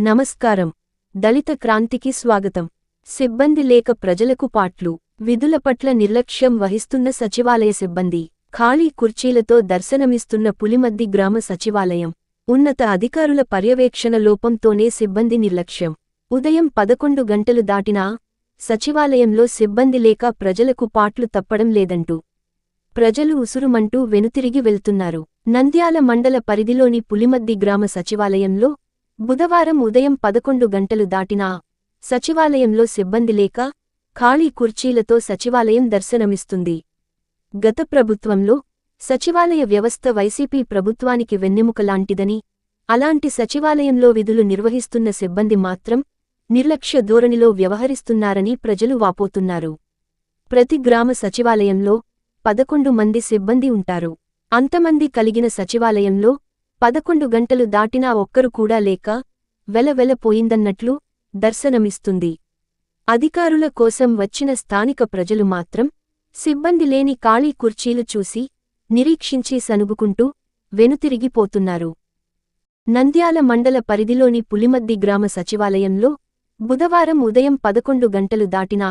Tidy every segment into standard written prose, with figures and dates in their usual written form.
నమస్కారం. దళిత క్రాంతికి స్వాగతం. సిబ్బంది లేక ప్రజలకు పాట్లు, విధుల పట్ల నిర్లక్ష్యం వహిస్తున్న సచివాలయ సిబ్బంది, ఖాళీ కుర్చీలతో దర్శనమిస్తున్న పులిమద్ది గ్రామ సచివాలయం. ఉన్నత అధికారుల పర్యవేక్షణ లోపంతోనే సిబ్బంది నిర్లక్ష్యం. ఉదయం 11 గంటలు దాటినా సచివాలయంలో సిబ్బంది లేక ప్రజలకు పాట్లు తప్పడం లేదంటూ ప్రజలు ఉసురుమంటూ వెనుతిరిగి వెళ్తున్నారు. నంద్యాల మండల పరిధిలోని పులిమద్ది గ్రామ సచివాలయంలో బుధవారం ఉదయం 11 గంటలు దాటినా సచివాలయంలో సిబ్బంది లేక ఖాళీ కుర్చీలతో సచివాలయం దర్శనమిస్తుంది. గత ప్రభుత్వంలో సచివాలయ వ్యవస్థ వైసీపీ ప్రభుత్వానికి వెన్నెముకలాంటిదని, అలాంటి సచివాలయంలో విధులు నిర్వహిస్తున్న సిబ్బంది మాత్రం నిర్లక్ష్య ధోరణిలో వ్యవహరిస్తున్నారని ప్రజలు వాపోతున్నారు. ప్రతి గ్రామ సచివాలయంలో 11 మంది సిబ్బంది ఉంటారు. అంతమంది కలిగిన సచివాలయంలో 11 గంటలు దాటినా ఒక్కరు కూడా లేక వెలవెలపోయిందన్నట్లు దర్శనమిస్తుంది. అధికారుల కోసం వచ్చిన స్థానిక ప్రజలు మాత్రం సిబ్బంది లేని ఖాళీ కుర్చీలు చూసి నిరీక్షించి సనుగుకుంటూ వెనుతిరిగిపోతున్నారు. నంద్యాల మండల పరిధిలోని పులిమద్ది గ్రామ సచివాలయంలో బుధవారం ఉదయం 11 గంటలు దాటినా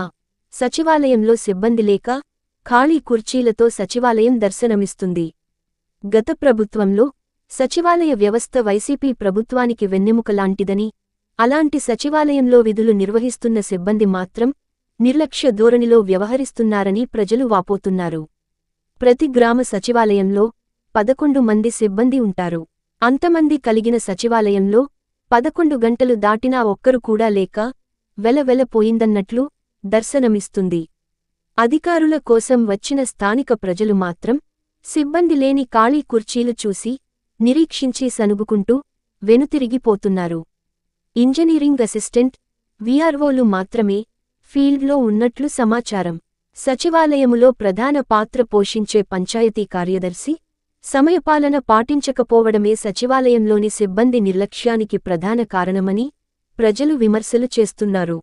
సచివాలయంలో సిబ్బంది లేక ఖాళీ కుర్చీలతో సచివాలయం దర్శనమిస్తుంది. గత ప్రభుత్వంలో సచివాలయ వ్యవస్థ వైసీపీ ప్రభుత్వానికి వెన్నెముకలాంటిదని, అలాంటి సచివాలయంలో విధులు నిర్వహిస్తున్న సిబ్బంది మాత్రం నిర్లక్ష్య ధోరణిలో వ్యవహరిస్తున్నారని ప్రజలు వాపోతున్నారు. ప్రతి గ్రామ సచివాలయంలో 11 మంది సిబ్బంది ఉంటారు. అంతమంది కలిగిన సచివాలయంలో 11 గంటలు దాటినా ఒక్కరు కూడా లేక వెలవెలపోయిందన్నట్లు దర్శనమిస్తుంది. అధికారుల కోసం వచ్చిన స్థానిక ప్రజలు మాత్రం సిబ్బంది లేని ఖాళీ కుర్చీలు చూసి నిరీక్షించి సనుగుకుంటూ వెనుతిరిగిపోతున్నారు. ఇంజనీరింగ్ అసిస్టెంట్, వీఆర్ఓలు మాత్రమే ఫీల్డ్లో ఉన్నట్లు సమాచారం. సచివాలయములో ప్రధాన పాత్ర పోషించే పంచాయతీ కార్యదర్శి సమయపాలన పాటించకపోవడమే సచివాలయంలోని సిబ్బంది నిర్లక్ష్యానికి ప్రధాన కారణమని ప్రజలు విమర్శలు చేస్తున్నారు.